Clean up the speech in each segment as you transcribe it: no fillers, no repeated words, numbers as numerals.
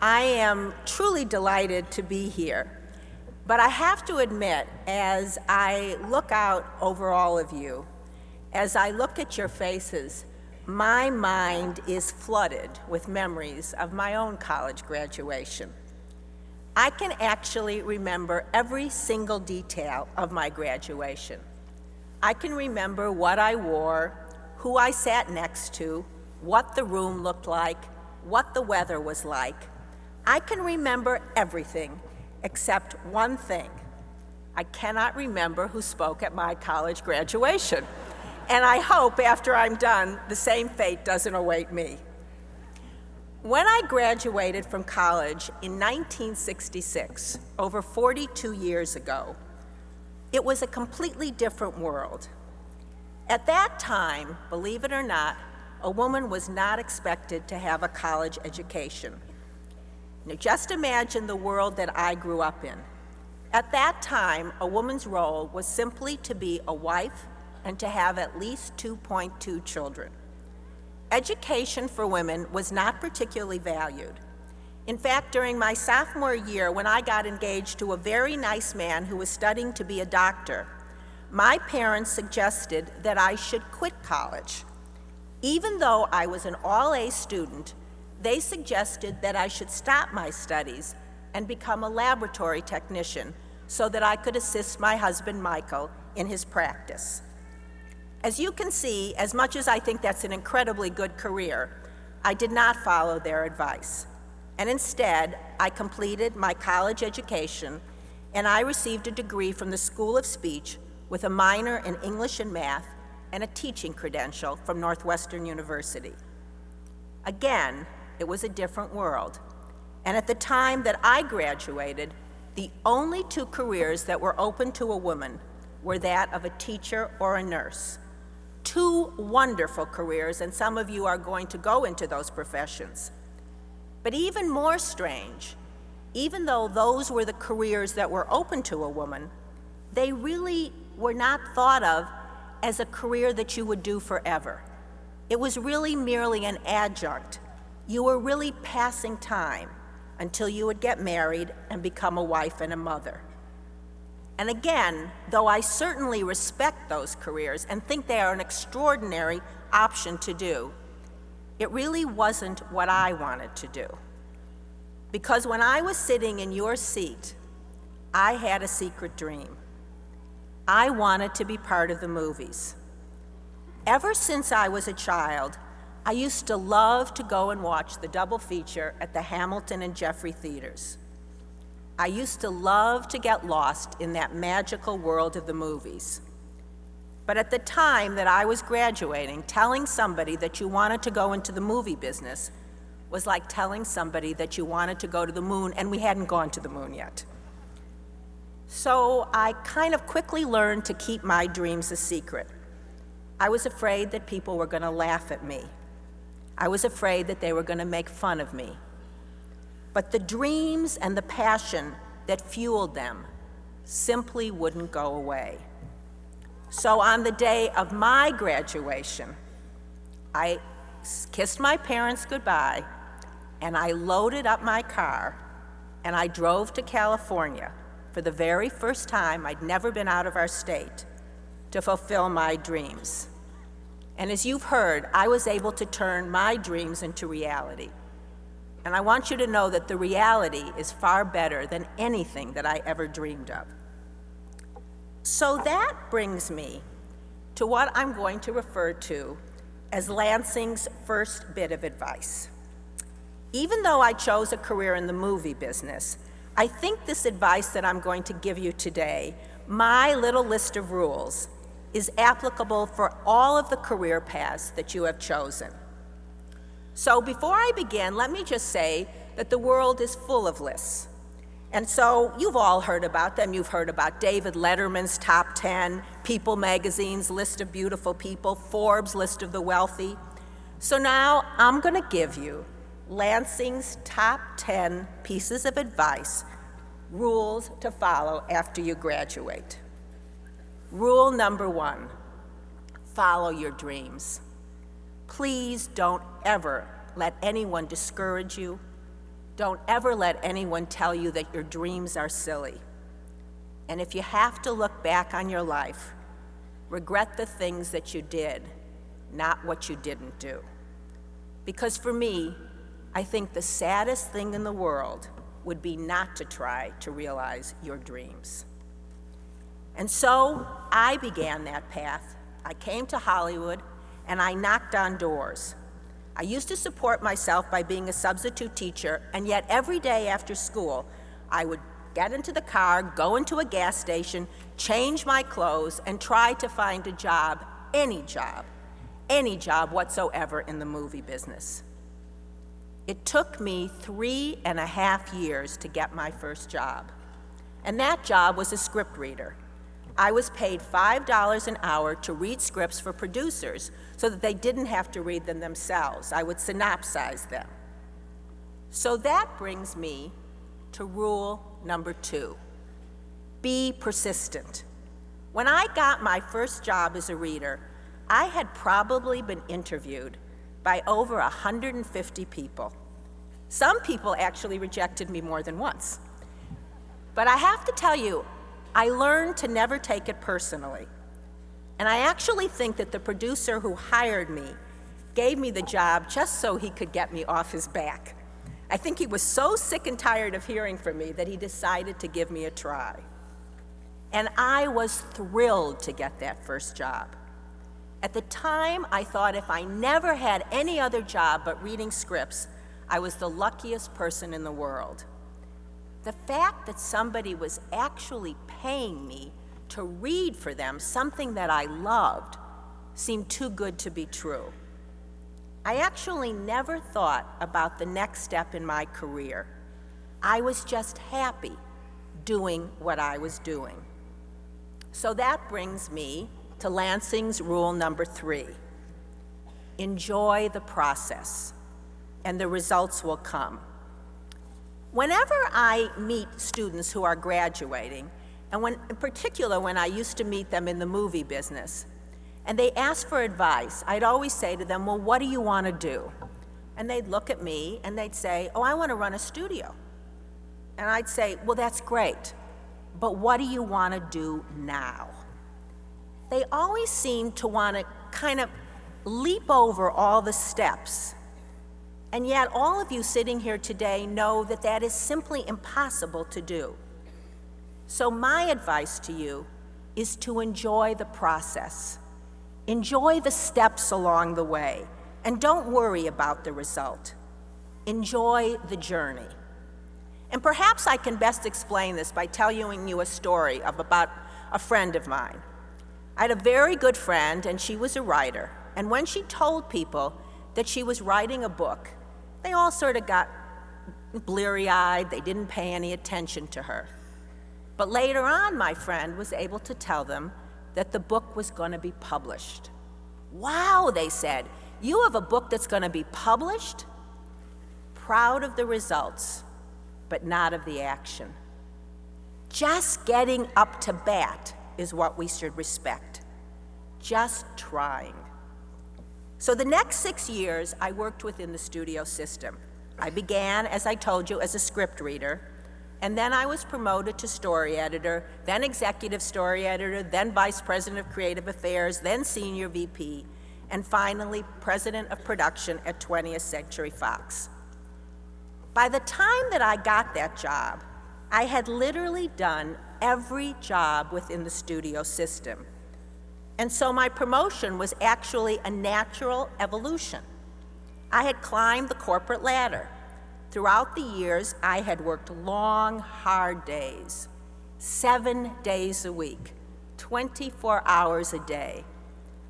I am truly delighted to be here, but I have to admit, as I look out over all of you, as I look at your faces, my mind is flooded with memories of my own college graduation. I can actually remember every single detail of my graduation. I can remember what I wore, who I sat next to, what the room looked like, what the weather was like. I can remember everything except one thing. I cannot remember who spoke at my college graduation. And I hope after I'm done, the same fate doesn't await me. When I graduated from college in 1966, over 42 years ago, it was a completely different world. At that time, believe it or not, a woman was not expected to have a college education. Now, just imagine the world that I grew up in. At that time, a woman's role was simply to be a wife and to have at least 2.2 children. Education for women was not particularly valued. In fact, during my sophomore year, when I got engaged to a very nice man who was studying to be a doctor, my parents suggested that I should quit college. Even though I was an all-A student, they suggested that I should stop my studies and become a laboratory technician so that I could assist my husband, Michael, in his practice. As you can see, as much as I think that's an incredibly good career, I did not follow their advice. And instead, I completed my college education, and I received a degree from the School of Speech with a minor in English and math and a teaching credential from Northwestern University. Again, it was a different world. And at the time that I graduated, the only two careers that were open to a woman were that of a teacher or a nurse. Two wonderful careers, and some of you are going to go into those professions. But even more strange, even though those were the careers that were open to a woman, they really were not thought of as a career that you would do forever. It was really merely an adjunct. You were really passing time until you would get married and become a wife and a mother. And again, though I certainly respect those careers and think they are an extraordinary option to do, it really wasn't what I wanted to do. Because when I was sitting in your seat, I had a secret dream. I wanted to be part of the movies. Ever since I was a child, I used to love to go and watch the double feature at the Hamilton and Jeffrey theaters. I used to love to get lost in that magical world of the movies. But at the time that I was graduating, telling somebody that you wanted to go into the movie business was like telling somebody that you wanted to go to the moon, and we hadn't gone to the moon yet. So I kind of quickly learned to keep my dreams a secret. I was afraid that people were going to laugh at me. I was afraid that they were going to make fun of me. But the dreams and the passion that fueled them simply wouldn't go away. So on the day of my graduation, I kissed my parents goodbye, and I loaded up my car, and I drove to California for the very first time. I'd never been out of our state, to fulfill my dreams. And as you've heard, I was able to turn my dreams into reality. And I want you to know that the reality is far better than anything that I ever dreamed of. So that brings me to what I'm going to refer to as Lansing's first bit of advice. Even though I chose a career in the movie business, I think this advice that I'm going to give you today, my little list of rules, is applicable for all of the career paths that you have chosen. So before I begin, let me just say that the world is full of lists. And so you've all heard about them. You've heard about David Letterman's top 10, People magazine's list of beautiful people, Forbes' list of the wealthy. So now I'm going to give you Lansing's top 10 pieces of advice, rules to follow after you graduate. Rule number 1, follow your dreams. Please don't ever let anyone discourage you. Don't ever let anyone tell you that your dreams are silly. And if you have to look back on your life, regret the things that you did, not what you didn't do. Because for me, I think the saddest thing in the world would be not to try to realize your dreams. And so I began that path. I came to Hollywood and I knocked on doors. I used to support myself by being a substitute teacher, and yet every day after school, I would get into the car, go into a gas station, change my clothes, and try to find a job, any job whatsoever in the movie business. It took me 3.5 years to get my first job, and that job was a script reader. I was paid $5 an hour to read scripts for producers so that they didn't have to read them themselves. I would synopsize them. So that brings me to rule number 2. Be persistent. When I got my first job as a reader, I had probably been interviewed by over 150 people. Some people actually rejected me more than once. But I have to tell you, I learned to never take it personally. And I actually think that the producer who hired me gave me the job just so he could get me off his back. I think he was so sick and tired of hearing from me that he decided to give me a try. And I was thrilled to get that first job. At the time, I thought if I never had any other job but reading scripts, I was the luckiest person in the world. The fact that somebody was actually paying me to read for them something that I loved seemed too good to be true. I actually never thought about the next step in my career. I was just happy doing what I was doing. So that brings me to Lansing's rule number 3. Enjoy the process, and the results will come. Whenever I meet students who are graduating, and in particular when I used to meet them in the movie business, and they ask for advice, I'd always say to them, well, what do you want to do? And they'd look at me and they'd say, oh, I want to run a studio. And I'd say, well, that's great, but what do you want to do now? They always seem to want to kind of leap over all the steps. And yet all of you sitting here today know that that is simply impossible to do. So my advice to you is to enjoy the process. Enjoy the steps along the way, and don't worry about the result. Enjoy the journey. And perhaps I can best explain this by telling you a story about a friend of mine. I had a very good friend, and she was a writer. And when she told people that she was writing a book, they all sort of got bleary-eyed. They didn't pay any attention to her. But later on, my friend was able to tell them that the book was going to be published. Wow, they said, you have a book that's going to be published? Proud of the results, but not of the action. Just getting up to bat is what we should respect. Just trying. So the next 6 years, I worked within the studio system. I began, as I told you, as a script reader, and then I was promoted to story editor, then executive story editor, then vice president of creative affairs, then senior VP, and finally president of production at 20th Century Fox. By the time that I got that job, I had literally done every job within the studio system. And so my promotion was actually a natural evolution. I had climbed the corporate ladder. Throughout the years, I had worked long, hard days, 7 days a week, 24 hours a day.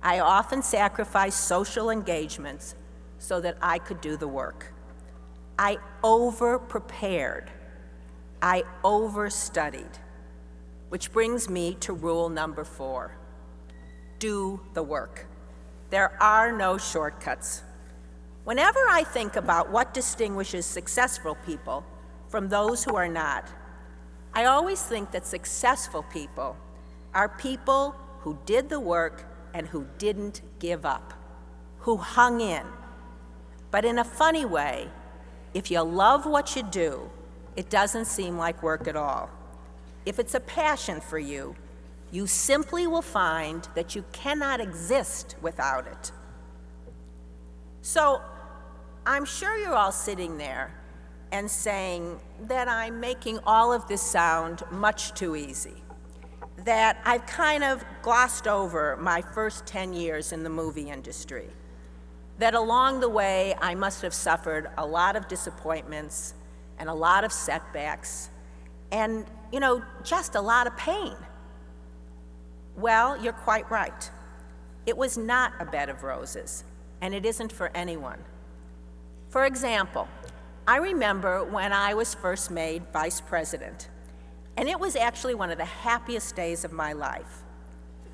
I often sacrificed social engagements so that I could do the work. I over-prepared. I over-studied, which brings me to rule number 4. Do the work. There are no shortcuts. Whenever I think about what distinguishes successful people from those who are not, I always think that successful people are people who did the work and who didn't give up, who hung in. But in a funny way, if you love what you do, it doesn't seem like work at all. If it's a passion for you, you simply will find that you cannot exist without it. So I'm sure you're all sitting there and saying that I'm making all of this sound much too easy, that I've kind of glossed over my first 10 years in the movie industry, that along the way I must have suffered a lot of disappointments and a lot of setbacks and, just a lot of pain. Well, you're quite right. It was not a bed of roses, and it isn't for anyone. For example, I remember when I was first made vice president, and it was actually one of the happiest days of my life.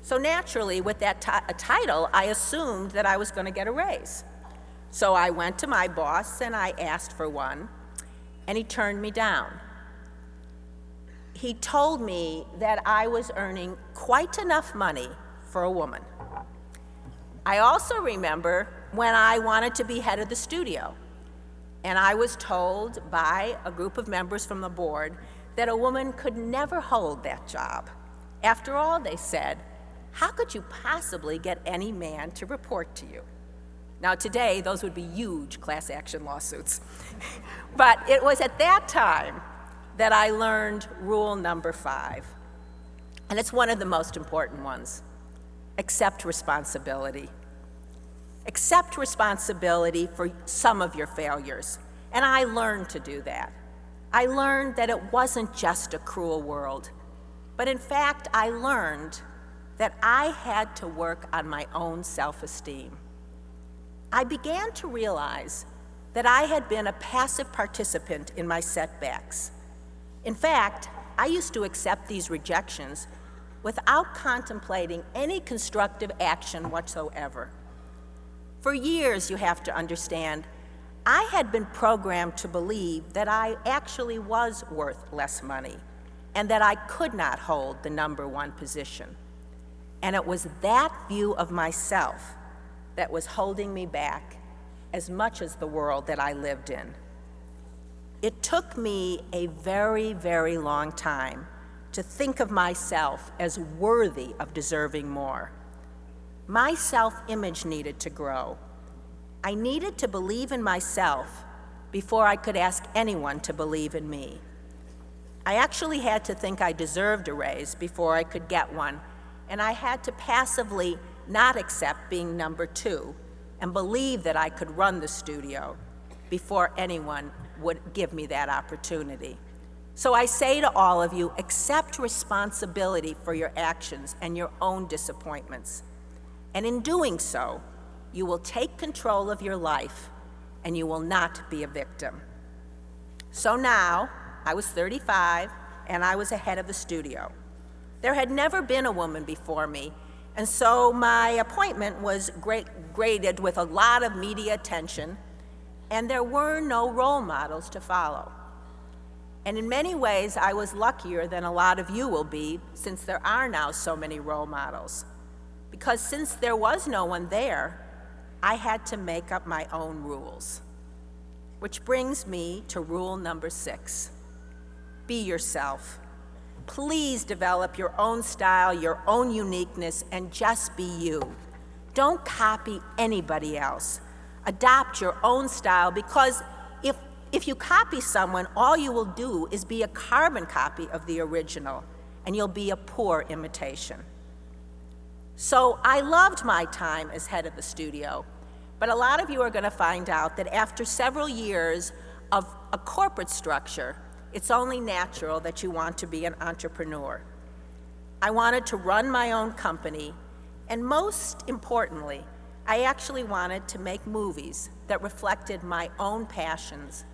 So naturally, with that title, I assumed that I was going to get a raise. So I went to my boss and I asked for one, and he turned me down. He told me that I was earning quite enough money for a woman. I also remember when I wanted to be head of the studio, and I was told by a group of members from the board that a woman could never hold that job. After all, they said, how could you possibly get any man to report to you? Now today, those would be huge class action lawsuits. But it was at that time that I learned rule number 5. And it's one of the most important ones. Accept responsibility. Accept responsibility for some of your failures. And I learned to do that. I learned that it wasn't just a cruel world, but in fact, I learned that I had to work on my own self-esteem. I began to realize that I had been a passive participant in my setbacks. In fact, I used to accept these rejections without contemplating any constructive action whatsoever. For years, you have to understand, I had been programmed to believe that I actually was worth less money and that I could not hold the #1 position. And it was that view of myself that was holding me back as much as the world that I lived in. It took me a very, very long time to think of myself as worthy of deserving more. My self-image needed to grow. I needed to believe in myself before I could ask anyone to believe in me. I actually had to think I deserved a raise before I could get one, and I had to passively not accept being #2 and believe that I could run the studio before anyone would give me that opportunity. So I say to all of you, accept responsibility for your actions and your own disappointments. And in doing so, you will take control of your life and you will not be a victim. So now, I was 35 and I was ahead of the studio. There had never been a woman before me, and so my appointment was graded with a lot of media attention, and there were no role models to follow. And in many ways, I was luckier than a lot of you will be, since there are now so many role models. Because since there was no one there, I had to make up my own rules. Which brings me to rule number 6. Be yourself. Please develop your own style, your own uniqueness, and just be you. Don't copy anybody else. Adopt your own style, because if you copy someone, all you will do is be a carbon copy of the original, and you'll be a poor imitation. So I loved my time as head of the studio, but a lot of you are going to find out that after several years of a corporate structure, it's only natural that you want to be an entrepreneur. I wanted to run my own company, and most importantly, I actually wanted to make movies that reflected my own passions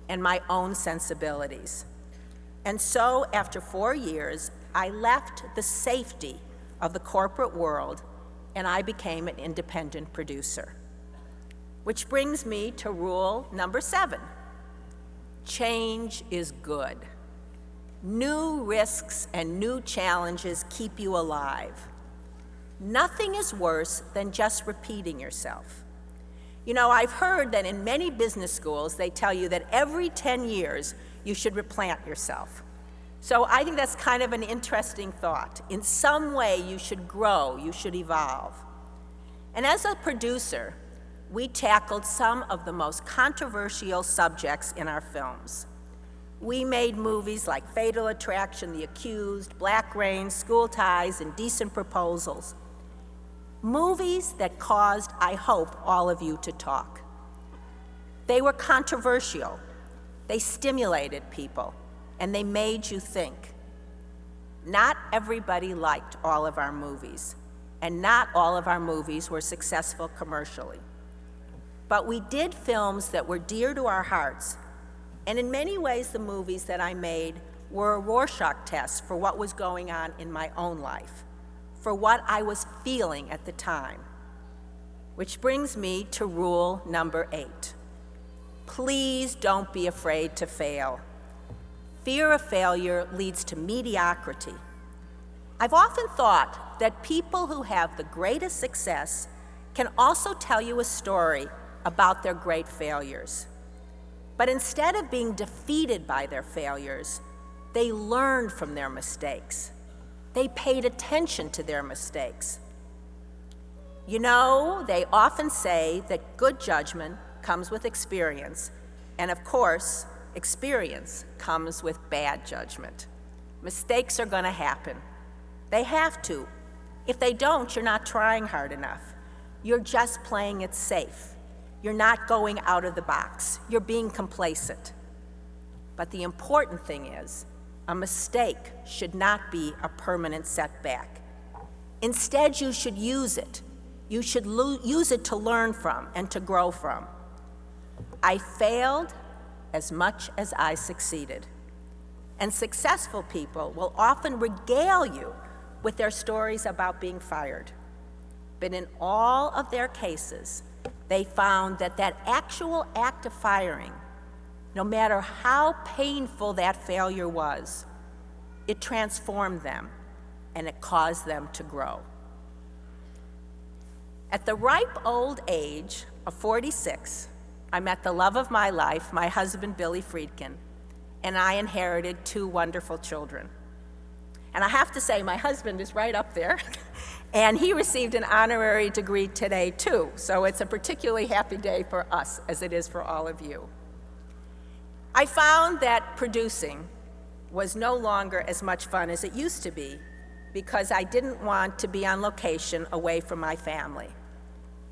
and my own sensibilities. And so, after 4 years, I left the safety of the corporate world and I became an independent producer. Which brings me to rule number 7. Change is good. New risks and new challenges keep you alive. Nothing is worse than just repeating yourself. You know, I've heard that in many business schools, they tell you that every 10 years, you should replant yourself. So I think that's kind of an interesting thought. In some way, you should grow, you should evolve. And as a producer, we tackled some of the most controversial subjects in our films. We made movies like Fatal Attraction, The Accused, Black Rain, School Ties, Indecent Proposals. Movies that caused, I hope, all of you to talk. They were controversial. They stimulated people, and they made you think. Not everybody liked all of our movies, and not all of our movies were successful commercially. But we did films that were dear to our hearts, and in many ways the movies that I made were a Rorschach test for what was going on in my own life, for what I was feeling at the time. Which brings me to rule number 8. Please don't be afraid to fail. Fear of failure leads to mediocrity. I've often thought that people who have the greatest success can also tell you a story about their great failures. But instead of being defeated by their failures, they learned from their mistakes. They paid attention to their mistakes. You know, they often say that good judgment comes with experience, and of course, experience comes with bad judgment. Mistakes are gonna happen. They have to. If they don't, you're not trying hard enough. You're just playing it safe. You're not going out of the box. You're being complacent. But the important thing is, a mistake should not be a permanent setback. Instead, you should use it. You should use it to learn from and to grow from. I failed as much as I succeeded. And successful people will often regale you with their stories about being fired. But in all of their cases, they found that that actual act of firing, no matter how painful that failure was, it transformed them and it caused them to grow. At the ripe old age of 46, I met the love of my life, my husband, Billy Friedkin, and I inherited 2 wonderful children. And I have to say, my husband is right up there, and he received an honorary degree today too, so it's a particularly happy day for us, as it is for all of you. I found that producing was no longer as much fun as it used to be because I didn't want to be on location away from my family.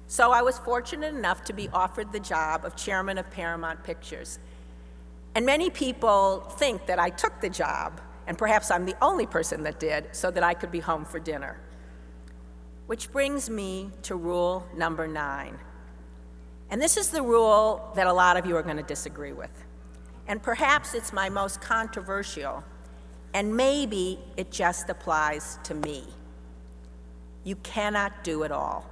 So I was fortunate enough to be offered the job of chairman of Paramount Pictures. And many people think that I took the job, and perhaps I'm the only person that did, so that I could be home for dinner. Which brings me to rule number 9. And this is the rule that a lot of you are going to disagree with. And perhaps it's my most controversial, and maybe it just applies to me. You cannot do it all.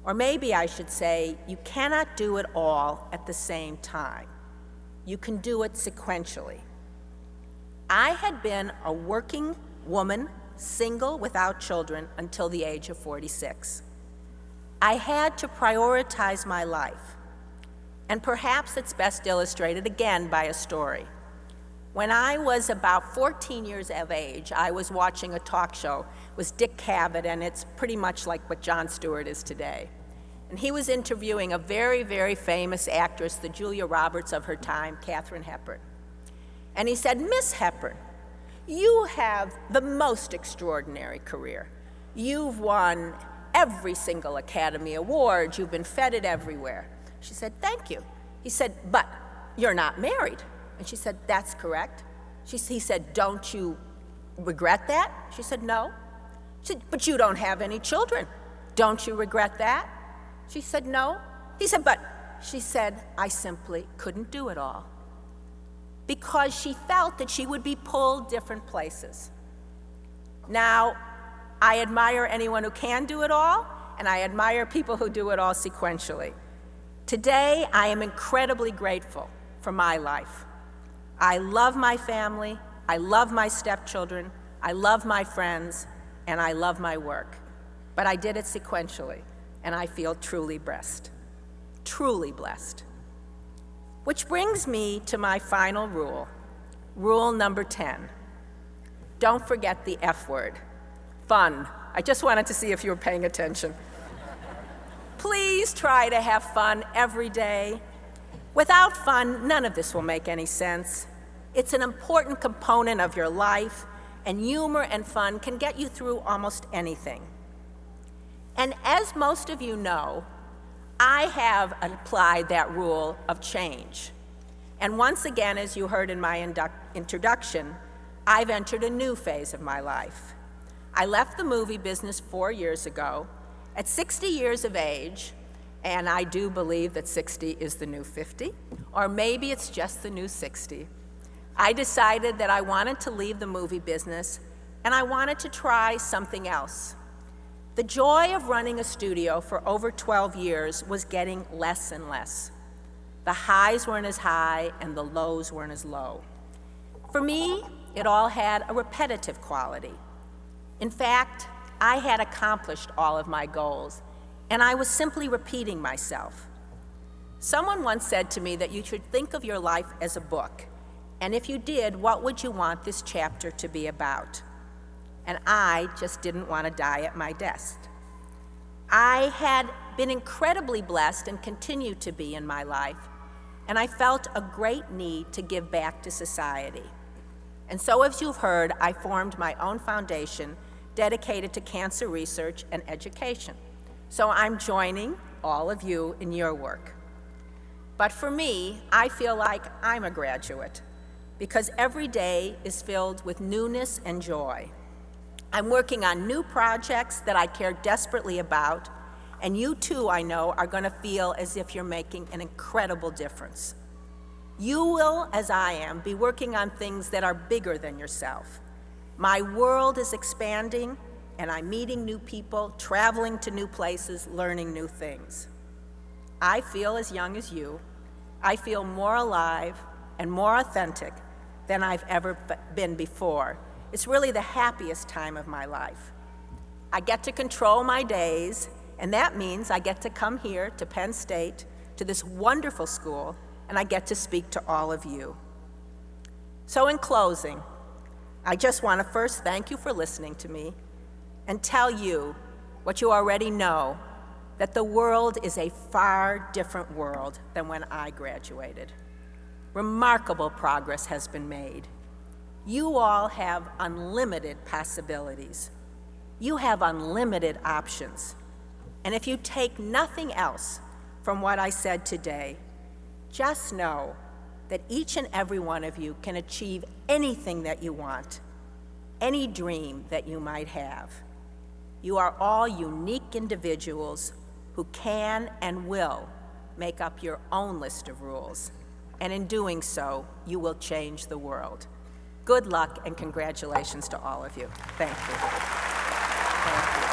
Or maybe I should say, you cannot do it all at the same time. You can do it sequentially. I had been a working woman, single, without children, until the age of 46. I had to prioritize my life. And perhaps it's best illustrated again by a story. When I was about 14 years of age, I was watching a talk show. It was Dick Cavett, and it's pretty much like what Jon Stewart is today. And he was interviewing a very, very famous actress, the Julia Roberts of her time, Katharine Hepburn. And he said, "Miss Hepburn, you have the most extraordinary career. You've won every single Academy Award. You've been feted everywhere." She said, "Thank you." He said, "But you're not married." And she said, "That's correct." He said, "Don't you regret that?" She said, "No." She said, "But you don't have any children. Don't you regret that?" She said, "No." He said, "But," she said, "I simply couldn't do it all." Because she felt that she would be pulled different places. Now, I admire anyone who can do it all, and I admire people who do it all sequentially. Today, I am incredibly grateful for my life. I love my family, I love my stepchildren, I love my friends, and I love my work. But I did it sequentially, and I feel truly blessed. truly blessed. Which brings me to my final rule, rule number 10. Don't forget the F word, fun. I just wanted to see if you were paying attention. Please try to have fun every day. Without fun, none of this will make any sense. It's an important component of your life, and humor and fun can get you through almost anything. And as most of you know, I have applied that rule of change. And once again, as you heard in my introduction, I've entered a new phase of my life. I left the movie business 4 years ago at 60 years of age, and I do believe that 60 is the new 50, or maybe it's just the new 60. I decided that I wanted to leave the movie business, and I wanted to try something else. The joy of running a studio for over 12 years was getting less and less. The highs weren't as high, and the lows weren't as low. For me, it all had a repetitive quality. In fact, I had accomplished all of my goals, and I was simply repeating myself. Someone once said to me that you should think of your life as a book, and if you did, what would you want this chapter to be about? And I just didn't want to die at my desk. I had been incredibly blessed and continue to be in my life, and I felt a great need to give back to society. And so, as you've heard, I formed my own foundation dedicated to cancer research and education. So I'm joining all of you in your work. But for me, I feel like I'm a graduate because every day is filled with newness and joy. I'm working on new projects that I care desperately about, and you too, I know, are going to feel as if you're making an incredible difference. You will, as I am, be working on things that are bigger than yourself. My world is expanding, and I'm meeting new people, traveling to new places, learning new things. I feel as young as you. I feel more alive and more authentic than I've ever been before. It's really the happiest time of my life. I get to control my days, and that means I get to come here to Penn State, to this wonderful school, and I get to speak to all of you. So in closing, I just want to first thank you for listening to me and tell you what you already know, that the world is a far different world than when I graduated. Remarkable progress has been made. You all have unlimited possibilities. You have unlimited options. And if you take nothing else from what I said today, just know that each and every one of you can achieve anything that you want, any dream that you might have. You are all unique individuals who can and will make up your own list of rules. And in doing so, you will change the world. Good luck and congratulations to all of you. Thank you. Thank you.